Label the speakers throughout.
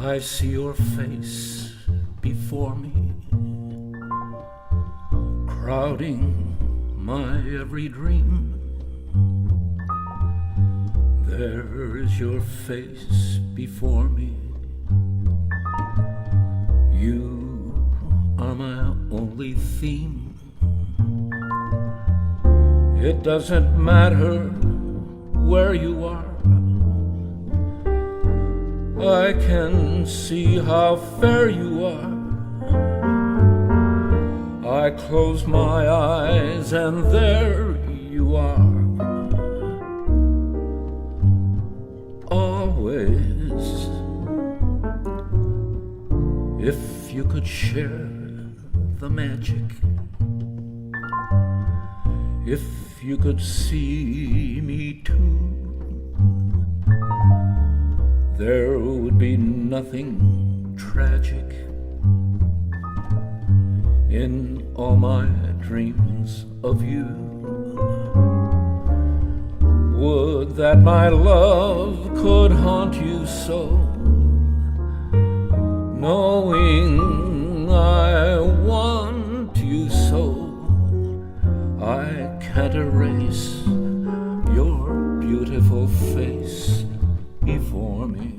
Speaker 1: I see your face before me, crowding my every dream. There is your face before me. You are my only theme. It doesn't matter where you are. I can see how fair you are. I close my eyes and there you are. Always. If you could share the magic, if you could see me too, there would be nothing tragic in all my dreams of you. Would that my love could haunt you so, knowing I want you so. I can't erase your beautiful face before me.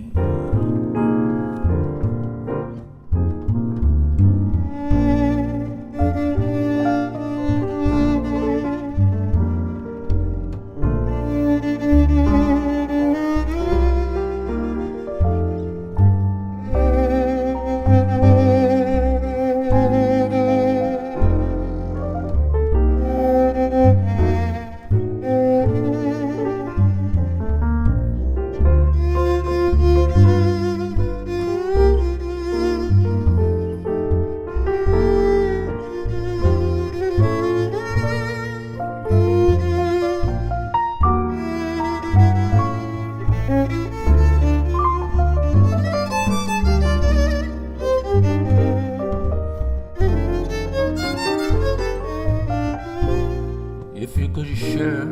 Speaker 1: If you could share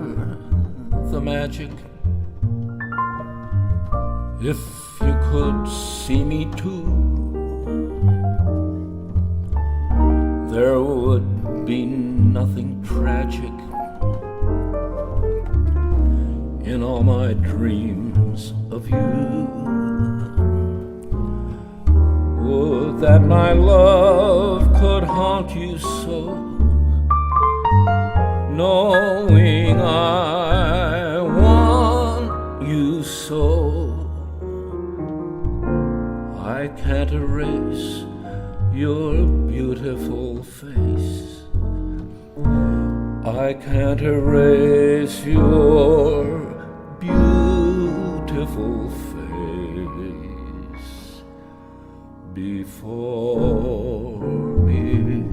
Speaker 1: the magic, if you could see me too, there would be nothing tragic in all my dreams of you. Would that my love could haunt you so, knowing I want you so. I can't erase your beautiful face. I can't erase your beautiful face before me.